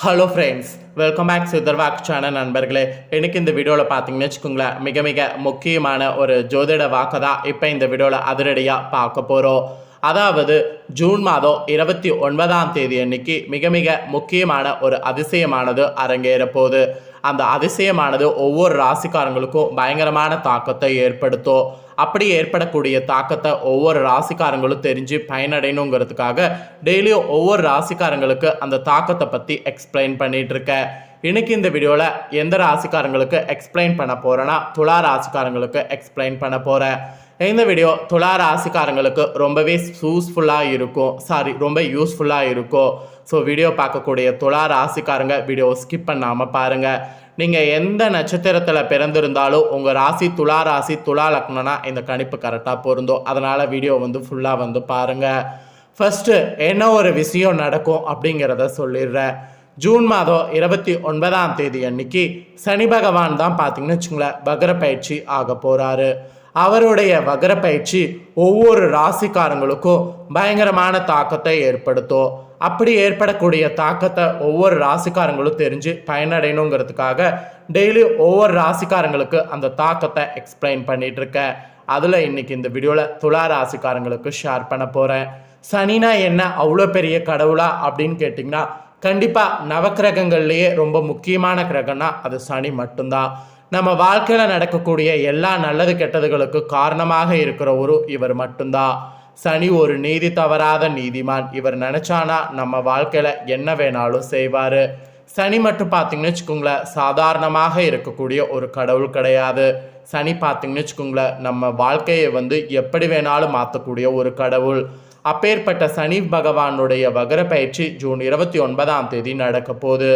Hello friends, welcome back சித்தர்வாக் channel நண்பர்களே. எனக்கு இந்த வீடியோவில் பார்த்தீங்கன்னு வச்சுக்கோங்களேன், மிக மிக முக்கியமான ஒரு ஜோதிட வாக்கை தான் இப்போ இந்த வீடியோவில் அதிரடியாக பார்க்க போகிறோம். அதாவது ஜூன் மாதம் 29ஆம் தேதி அன்னைக்கு மிக மிக முக்கியமான ஒரு அதிசயமானது அரங்கேற போகுது. அந்த அதிசயமானது ஒவ்வொரு ராசிக்காரங்களுக்கும் பயங்கரமான தாக்கத்தை ஏற்படுத்தும். அப்படி ஏற்படக்கூடிய தாக்கத்தை ஒவ்வொரு ராசிக்காரங்களும் தெரிஞ்சு பயனடையணுங்கிறதுக்காக டெய்லியும் ஒவ்வொரு ராசிக்காரங்களுக்கு அந்த தாக்கத்தை பற்றி எக்ஸ்பிளைன் பண்ணிட்டு இருக்கேன். இன்னைக்கு இந்த வீடியோவில் எந்த ராசிக்காரங்களுக்கு எக்ஸ்பிளைன் பண்ண போகிறேன்னா துலா ராசிக்காரங்களுக்கு எக்ஸ்பிளைன் பண்ண போகிறேன். இந்த வீடியோ துலா ராசிக்காரங்களுக்கு ரொம்பவே ரொம்ப யூஸ்ஃபுல்லாக இருக்கும். ஸோ வீடியோ பார்க்கக்கூடிய துலா ராசிக்காரங்க வீடியோ ஸ்கிப் பண்ணாமல் பாருங்கள். நீங்கள் எந்த நட்சத்திரத்தில் பிறந்திருந்தாலும் உங்கள் ராசி துலா லக்னம்னா இந்த கணிப்பு கரெக்டாக பொருந்தும். அதனால் வீடியோ ஃபுல்லாக பாருங்கள். ஃபஸ்ட்டு என்ன ஒரு விஷயம் நடக்கும் அப்படிங்கிறத சொல்லிடுறேன். ஜூன் மாதம் 29ஆம் தேதி அன்னைக்கு சனி பகவான் தான் பார்த்தீங்கன்னு வச்சுங்களேன் வக்ர பயிற்சி ஆக போகிறாரு. அவருடைய வக்ர பயிற்சி ஒவ்வொரு ராசிக்காரங்களுக்கும் பயங்கரமான தாக்கத்தை ஏற்படுத்தும். அப்படி ஏற்படக்கூடிய தாக்கத்தை ஒவ்வொரு ராசிக்காரங்களும் தெரிஞ்சு பயனடையணுங்கிறதுக்காக டெய்லி ஒவ்வொரு ராசிக்காரங்களுக்கு அந்த தாக்கத்தை எக்ஸ்பிளைன் பண்ணிட்டு இருக்கேன். அதில் இன்னைக்கு இந்த வீடியோவில் துலா ராசிக்காரங்களுக்கு ஷேர் பண்ண போகிறேன். சனினா என்ன அவ்வளோ பெரிய கடவுளா அப்படின்னு கேட்டிங்கன்னா, கண்டிப்பாக நவக்கிரகங்கள்லேயே ரொம்ப முக்கியமான கிரகம்னா அது சனி மட்டும்தான். நம்ம வாழ்க்கையில் நடக்கக்கூடிய எல்லா நல்லது கெட்டதுகளுக்கு காரணமாக இருக்கிறவரு இவர் மட்டும்தான். சனி ஒரு நீதி தவறாத நீதிமான். இவர் நினச்சானா நம்ம வாழ்க்கையில் என்ன வேணாலும் செய்வார். சனி மட்டும் பார்த்தீங்கன்னு வச்சுக்கோங்களேன் சாதாரணமாக இருக்கக்கூடிய ஒரு கடவுள் கிடையாது. சனி பார்த்தீங்கன்னு வச்சுக்கோங்களேன் நம்ம வாழ்க்கையை எப்படி வேணாலும் மாற்றக்கூடிய ஒரு கடவுள். அப்பேற்பட்ட சனி பகவானுடைய வக்ர பயிற்சி ஜூன் 29ஆம் தேதி நடக்க போகுது.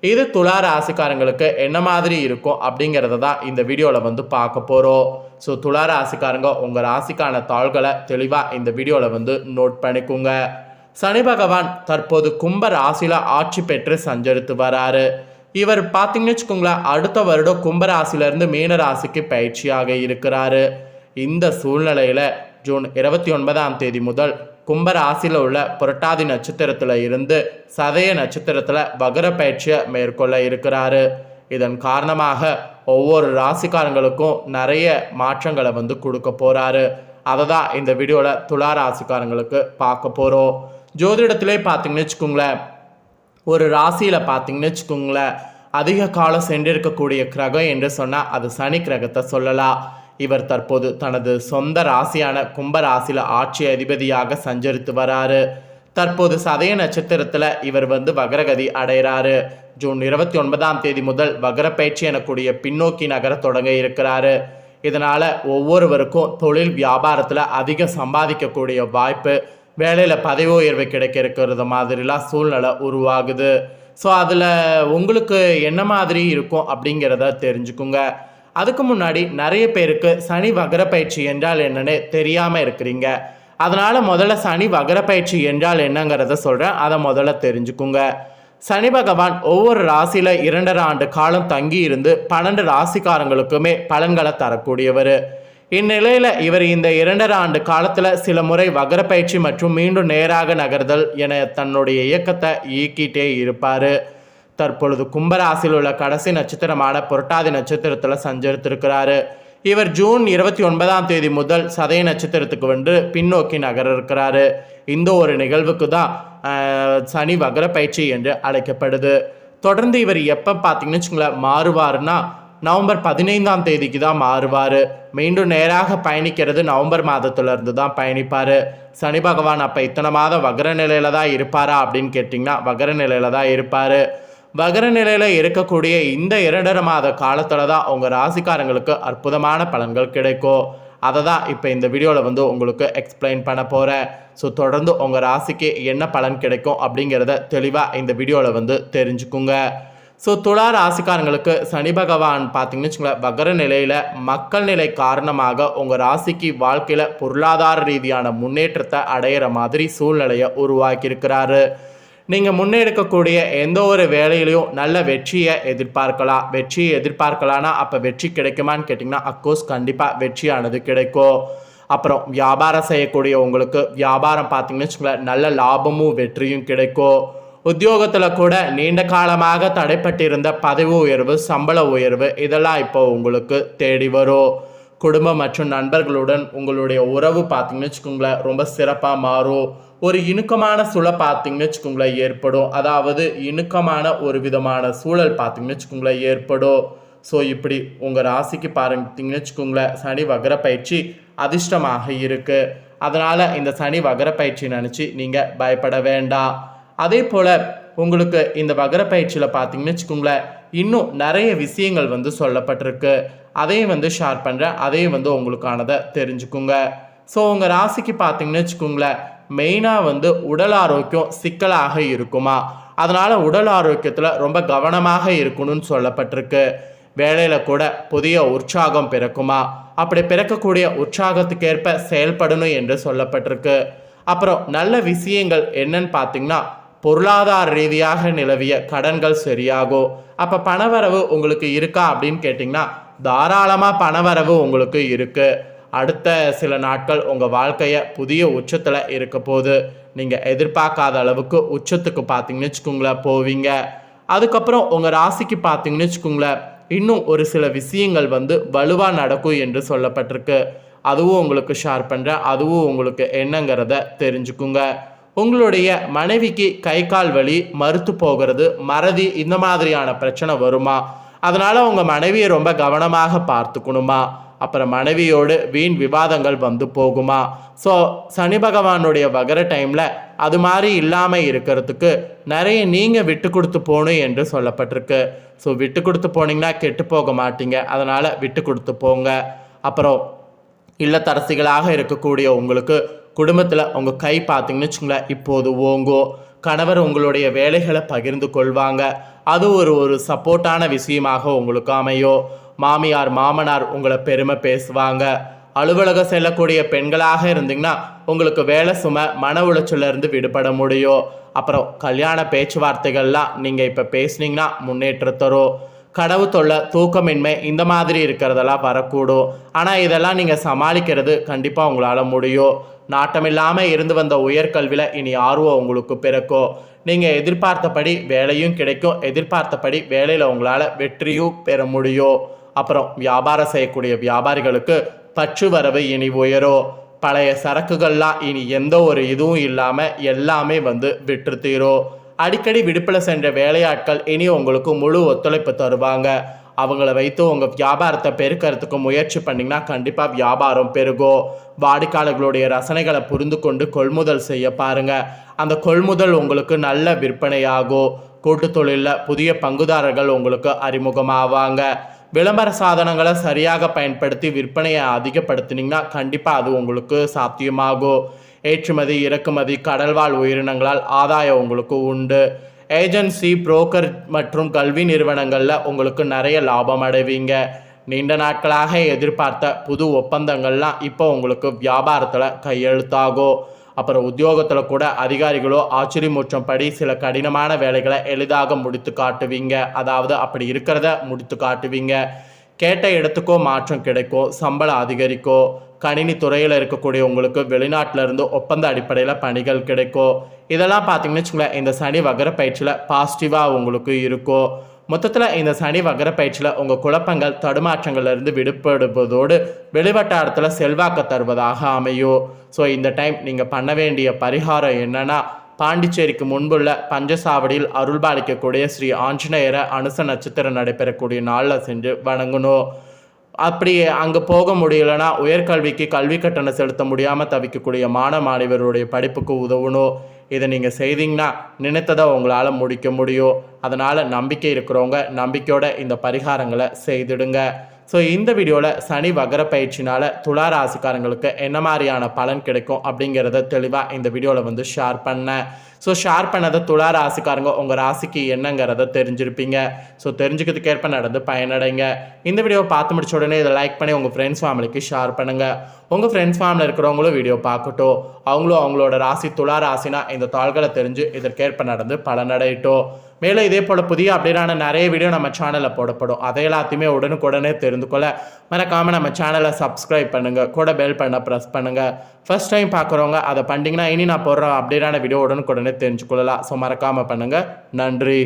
இது துலா ராசிக்காரங்களுக்கு என்ன மாதிரி இருக்கும் அப்படிங்கிறத தான் இந்த வீடியோவில் பார்க்க போகிறோம். ஸோ துலா ராசிக்காரங்க உங்கள் ராசிக்கான தாள்களை தெளிவாக இந்த வீடியோவில் நோட் பண்ணிக்கோங்க. சனி பகவான் தற்போது கும்ப ராசியில் ஆட்சி பெற்று சஞ்சரித்து வராரு. இவர் பார்த்தீங்கன்னு வச்சுக்கோங்களேன் அடுத்த வருடம் கும்ப ராசியிலேருந்து மீன ராசிக்கு பயிற்சியாக இருக்கிறாரு. இந்த சூழ்நிலையில் ஜூன் 29ஆம் தேதி முதல் கும்ப ராசியில் உள்ள புரட்டாதி நட்சத்திரத்தில் இருந்து சதய நட்சத்திரத்தில் வக்ர பயிற்சியை மேற்கொள்ள இருக்கிறாரு. இதன் காரணமாக ஒவ்வொரு ராசிக்காரங்களுக்கும் நிறைய மாற்றங்களை கொடுக்க போகிறாரு. அதை தான் இந்த வீடியோவில் துலா ராசிக்காரங்களுக்கு பார்க்க போகிறோம். ஜோதிடத்திலே பார்த்தீங்கன்னு வச்சுக்கோங்களேன் ஒரு ராசியில் பார்த்தீங்கன்னு வச்சுக்கோங்களேன் அதிக காலம் சென்றிருக்கக்கூடிய கிரகம் என்று சொன்னால் அது சனி கிரகத்தை சொல்லலாம். இவர் தற்போது தனது சொந்த ராசியான கும்ப ராசியில் ஆட்சி அதிபதியாக சஞ்சரித்து வராரு. தற்போது சதய நட்சத்திரத்தில் இவர் வக்ரகதி அடைகிறாரு. ஜூன் 29ஆம் தேதி முதல் வக்ர பயிற்சி எனக்கூடிய பின்னோக்கி நகர தொடங்க இருக்கிறாரு. இதனால் ஒவ்வொருவருக்கும் தொழில் வியாபாரத்தில் அதிகம் சம்பாதிக்கக்கூடிய வாய்ப்பு, வேலையில் பதவி உயர்வு கிடைக்க இருக்கிறது மாதிரிலாம் சூழ்நிலை உருவாகுது. ஸோ அதில் உங்களுக்கு என்ன மாதிரி இருக்கும் அப்படிங்கிறத தெரிஞ்சுக்குங்க. அதுக்கு முன்னாடி நிறைய பேருக்கு சனி வக்ர பயிற்சி என்றால் என்னன்னு தெரியாமல் இருக்கிறீங்க. அதனால் முதல்ல சனி வக்ர பயிற்சி என்றால் என்னங்கிறத சொல்கிறேன், அதை முதல்ல தெரிஞ்சுக்குங்க. சனி பகவான் ஒவ்வொரு ராசியில் 2.5 ஆண்டு காலம் தங்கி இருந்து 12 ராசிக்காரங்களுக்குமே பலன்களை தரக்கூடியவர். இந்நிலையில் இவர் இந்த 2.5 ஆண்டு காலத்தில் சில முறை வக்ர பயிற்சி மற்றும் மீண்டும் நேராக நகர்தல் என தன்னுடைய இயக்கத்தை இயக்கிட்டே இருப்பார். தற்பொழுது கும்பராசியில் உள்ள கடைசி நட்சத்திரமான புரட்டாதி நட்சத்திரத்தில் சஞ்சரித்திருக்கிறாரு. இவர் ஜூன் 29ஆம் தேதி முதல் சதய நட்சத்திரத்துக்கு பின்னோக்கி நகர இருக்கிறாரு. இந்த ஒரு நிகழ்வுக்கு தான் சனி வக்ர பயிற்சி என்று அழைக்கப்படுது. தொடர்ந்து இவர் எப்போ பார்த்தீங்கன்னு வச்சுங்களேன் மாறுவார்னா நவம்பர் 15ஆம் தேதிக்கு தான் மாறுவார். மீண்டும் நேராக பயணிக்கிறது நவம்பர் மாதத்துலேருந்து தான் பயணிப்பார். சனி பகவான் அப்போ இத்தனை மாதம் வக்ர நிலையில் தான் இருப்பாரா அப்படின்னு கேட்டிங்கன்னா வக்ர நிலையில் தான் இருப்பார். வக்ர நிலையில் இருக்கக்கூடிய இந்த 2.5 மாத காலத்தில் தான் உங்கள் ராசிக்காரங்களுக்கு அற்புதமான பலன்கள் கிடைக்கும். அதை தான் இப்போ இந்த வீடியோவில் உங்களுக்கு எக்ஸ்பிளைன் பண்ண போகிறேன். ஸோ தொடர்ந்து உங்கள் ராசிக்கு என்ன பலன் கிடைக்கும் அப்படிங்கிறத தெளிவாக இந்த வீடியோவில் தெரிஞ்சுக்குங்க. ஸோ துலா ராசிக்காரங்களுக்கு சனி பகவான் பார்த்தீங்கன்னு வச்சுங்களேன் வக்ர நிலையில் மக்கள் நிலை காரணமாக உங்கள் ராசிக்கு வாழ்க்கையில் பொருளாதார ரீதியான முன்னேற்றத்தை அடையிற மாதிரி சூழ்நிலையை உருவாக்கியிருக்கிறாரு. நீங்கள் முன்னெடுக்கக்கூடிய எந்த ஒரு வேலையிலையும் நல்ல வெற்றியை எதிர்பார்க்கலாம்னா அப்போ வெற்றி கிடைக்குமான்னு கேட்டிங்கன்னா அஃப்கோர்ஸ் கண்டிப்பாக வெற்றியானது கிடைக்கும். அப்புறம் வியாபாரம் செய்யக்கூடிய உங்களுக்கு வியாபாரம் பார்த்தீங்கன்னு வச்சுக்கோங்களேன் நல்ல லாபமும் வெற்றியும் கிடைக்கும். உத்தியோகத்தில் கூட நீண்ட காலமாக தடைப்பட்டிருந்த பதவி உயர்வு, சம்பள உயர்வு இதெல்லாம் இப்போ உங்களுக்கு தேடி வரும். குடும்பம் மற்றும் நண்பர்களுடன் உங்களுடைய உறவு பார்த்தீங்கன்னு வச்சுக்கோங்களேன் ரொம்ப சிறப்பாக மாறும். ஒரு இணுக்கமான சூழல் பார்த்தீங்கன்னு வச்சுக்கோங்களேன் ஏற்படும். அதாவது இணுக்கமான ஒரு விதமான சூழல் பார்த்தீங்கன்னு வச்சுக்கோங்களேன் ஏற்படும். ஸோ இப்படி உங்கள் ராசிக்கு பார்த்தீங்கன்னு வச்சுக்கோங்களேன் சனி வக்ர பயிற்சி அதிர்ஷ்டமாக இருக்குது. அதனால் இந்த சனி வக்ர பயிற்சி நினச்சி நீங்கள் பயப்பட வேண்டாம். அதே போல் உங்களுக்கு இந்த வக்ர பயிற்சியில் பார்த்தீங்கன்னு வச்சுக்கோங்களேன் இன்னும் நிறைய விஷயங்கள் வந்து சொல்லப்பட்டிருக்கு. அதையும் வந்து ஷேர் பண்ணுறேன். அதையும் வந்து உங்களுக்கானதை தெரிஞ்சுக்குங்க. ஸோ உங்கள் ராசிக்கு பார்த்தீங்கன்னு வச்சுக்கோங்களேன் மெயினாக வந்து உடல் ஆரோக்கியம் சிக்கலாக இருக்குமா, அதனால் உடல் ஆரோக்கியத்தில் ரொம்ப கவனமாக இருக்கணும்னு சொல்லப்பட்டிருக்கு. வேலையில் கூட புதிய உற்சாகம் பிறக்குமா, அப்படி பிறக்கக்கூடிய உற்சாகத்துக்கேற்ப செயல்படணும் என்று சொல்லப்பட்டிருக்கு. அப்புறம் நல்ல விஷயங்கள் என்னன்னு பார்த்தீங்கன்னா பொருளாதார ரீதியாக நிலவிய கடன்கள் சரியாகும். அப்போ பணவரவு உங்களுக்கு இருக்கா அப்படின்னு கேட்டிங்கன்னா தாராளமாக பணவரவு உங்களுக்கு இருக்குது. அடுத்த சில நாட்கள் உங்கள் வாழ்க்கையை புதிய உச்சத்தில் இருக்க போது. நீங்கள் எதிர்பார்க்காத அளவுக்கு உச்சத்துக்கு பார்த்தீங்கன்னு வச்சுக்கோங்களேன் போவீங்க. அதுக்கப்புறம் உங்கள் ராசிக்கு பார்த்தீங்கன்னு வச்சுக்கோங்களேன் இன்னும் ஒரு சில விஷயங்கள் வந்து வலுவாக நடக்கும் என்று சொல்லப்பட்டிருக்கு. அதுவும் உங்களுக்கு ஷேர் பண்ணுறேன். அதுவும் உங்களுக்கு என்னங்கிறத தெரிஞ்சுக்குங்க. உங்களுடைய மனைவிக்கு கை கால் வலி, மறுத்து போகிறது, மறதி இந்த மாதிரியான பிரச்சனை வருமா, அதனால் உங்கள் மனைவியை ரொம்ப கவனமாக பார்த்துக்கணுமா, அப்புறம் மனைவியோடு வீண் விவாதங்கள் வந்து போகுமா. ஸோ சனி பகவானுடைய வகர டைமில் அது மாதிரி இல்லாமல் இருக்கிறதுக்கு நிறைய நீங்கள் விட்டு கொடுத்து போகணும் என்று சொல்லப்பட்டிருக்கு. ஸோ விட்டு கொடுத்து போனீங்கன்னா கெட்டு போக மாட்டீங்க. அதனால் விட்டு கொடுத்து போங்க. அப்புறம் இல்லத்தரசிகளாக இருக்கக்கூடிய உங்களுக்கு குடும்பத்தில் உங்கள் கை பார்த்தீங்கன்னு வச்சுங்களேன் இப்போது ஓங்கும். கணவர் உங்களுடைய வேலைகளை பகிர்ந்து கொள்வாங்க. அது ஒரு சப்போர்ட்டான விஷயமாக உங்களுக்கு அமையும். மாமியார் மாமனார் உங்களை பெருமை பேசுவாங்க. அலுவலகம் செல்லக்கூடிய பெண்களாக இருந்தீங்கன்னா உங்களுக்கு வேலை சுமை, மன உளைச்சலிருந்து விடுபட முடியும். அப்புறம் கல்யாண பேச்சுவார்த்தைகள்லாம் நீங்கள் இப்போ பேசுனீங்கன்னா முன்னேற்றம் தரும். கடவு தொல்லை, தூக்கமின்மை இந்த மாதிரி இருக்கிறதெல்லாம் வரக்கூடும். ஆனால் இதெல்லாம் நீங்கள் சமாளிக்கிறது கண்டிப்பாக உங்களால் முடியும். நாட்டமில்லாமல் இருந்து வந்த உயர்கல்வியில் இனி ஆர்வம் உங்களுக்கு பிறக்கும். நீங்கள் எதிர்பார்த்தபடி வேலையும் கிடைக்கும். எதிர்பார்த்தபடி வேலையில் உங்களால் வெற்றியும் பெற முடியும். அப்புறம் வியாபாரம் செய்யக்கூடிய வியாபாரிகளுக்கு பற்று வரவு இனி உயரும். பழைய சரக்குகள்லாம் இனி எந்த ஒரு இதுவும் இல்லாமல் எல்லாமே வந்து விற்று தீரும். அடிக்கடி விடுப்பில் சென்ற வேலையாட்கள் இனி உங்களுக்கு முழு ஒத்துழைப்பு தருவாங்க. அவங்கள வைத்து உங்கள் வியாபாரத்தை பெருக்கிறதுக்கு முயற்சி பண்ணிங்கன்னா கண்டிப்பாக வியாபாரம் பெருகும். வாடிக்கையாளர்களுடைய ரசனைகளை புரிந்து கொண்டு கொள்முதல் செய்ய பாருங்கள். அந்த கொள்முதல் உங்களுக்கு நல்ல விற்பனையாகும். கூட்டு தொழிலில் புதிய பங்குதாரர்கள் உங்களுக்கு அறிமுகமாவாங்க. விளம்பர சாதனங்களை சரியாக பயன்படுத்தி விற்பனையை அதிகப்படுத்தினீங்கன்னா கண்டிப்பாக அது உங்களுக்கு சாத்தியமாகும். ஏற்றுமதி இறக்குமதி கடல்வாழ் உயிரினங்களால் ஆதாயம் உங்களுக்கு உண்டு. ஏஜென்சி, புரோக்கர் மற்றும் கல்வி நிறுவனங்களில் உங்களுக்கு நிறைய லாபம் அடைவீங்க. நீண்ட நாட்களாக எதிர்பார்த்த புது ஒப்பந்தங்கள்லாம் இப்போ உங்களுக்கு வியாபாரத்தில் கையெழுத்தாகும். அப்புறம் உத்தியோகத்தில் கூட அதிகாரிகளோ ஆச்சரியமூற்றம் படி சில கடினமான வேலைகளை எளிதாக முடித்து காட்டுவீங்க. அதாவது அப்படி இருக்கிறத முடித்து காட்டுவீங்க. கேட்ட இடத்துக்கோ மாற்றம் கிடைக்கும். சம்பளம் அதிகரிக்கும். கணினி துறையில் இருக்கக்கூடிய உங்களுக்கு வெளிநாட்டிலேருந்து ஒப்பந்த அடிப்படையில் பணிகள் கிடைக்கும். இதெல்லாம் பார்த்தீங்கன்னு வச்சுங்களேன் இந்த சனி வக்ர பயிற்சியில் பாசிட்டிவாக உங்களுக்கு இருக்கும். மொத்தத்தில் இந்த சனி வக்ர பயிற்சியில் உங்கள் குழப்பங்கள் தடுமாற்றங்கள்லேருந்து விடுபடுவதோடு வெளிவட்டாரத்தில் செல்வாக்கு தருவதாக அமையும். ஸோ இந்த டைம் நீங்கள் பண்ண வேண்டிய பரிகாரம் என்னென்னா பாண்டிச்சேரிக்கு முன்புள்ள பஞ்சசாவடியில் அருள்பாலிக்கக்கூடிய ஸ்ரீ ஆஞ்சநேயரை அனுச நட்சத்திரம் நடைபெறக்கூடிய நாளில் சென்று வணங்கணும். அப்படி அங்கே போக முடியலைன்னா உயர்கல்விக்கு கல்வி கட்டணம் செலுத்த முடியாமல் தவிக்கக்கூடிய மாணவருடைய படிப்புக்கு உதவணும். இதை நீங்கள் செய்தீங்கன்னா நினைத்ததை உங்களால் முடிக்க முடியும். அதனால் நம்பிக்கை இருக்கிறவங்க நம்பிக்கையோட இந்த பரிகாரங்களை செய்திடுங்க. ஸோ இந்த வீடியோவில் சனி வக்ர பயிற்சினால் துலா ராசிக்காரங்களுக்கு என்ன மாதிரியான பலன் கிடைக்கும் அப்படிங்கிறத தெளிவாக இந்த வீடியோவில் வந்து ஷேர் பண்ணேன். ஸோ ஷேர் பண்ணதை துலா ராசிக்காரங்க உங்கள் ராசிக்கு என்னங்கிறத தெரிஞ்சிருப்பீங்க. ஸோ தெரிஞ்சுக்கிறதுக்கேற்ப நடந்து பயனடைங்க. இந்த வீடியோவை பார்த்து முடிச்ச உடனே இதை லைக் பண்ணி உங்கள் ஃப்ரெண்ட்ஸ் ஃபேமிலிக்கு ஷேர் பண்ணுங்கள். உங்கள் ஃப்ரெண்ட்ஸ் ஃபேமிலியில் இருக்கிறவங்களும் வீடியோ பார்க்கட்டும். அவங்களும் அவங்களோட ராசி துலா ராசினா இந்த தாள்களை தெரிஞ்சு இதற்கேற்ப நடந்து பலனடையட்டும். மேலும் இதே போல் புதிய அப்டேட்டான நிறைய வீடியோ நம்ம சேனலில் போடப்படும். அதை எல்லாத்தையுமே உடனுக்குடனே தெரிந்து கொள்ள மறக்காமல் நம்ம சேனலை சப்ஸ்கிரைப் பண்ணுங்கள், கூட பெல் பண்ண ப்ரெஸ் பண்ணுங்கள். ஃபர்ஸ்ட் டைம் பார்க்குறவங்க அதை பண்ணிங்கன்னா இனி நான் போடுற அப்டேட்டான வீடியோ உடனுக்குடனே தெரிஞ்சுக்கொள்ளலாம். ஸோ மறக்காமல் பண்ணுங்கள். நன்றி.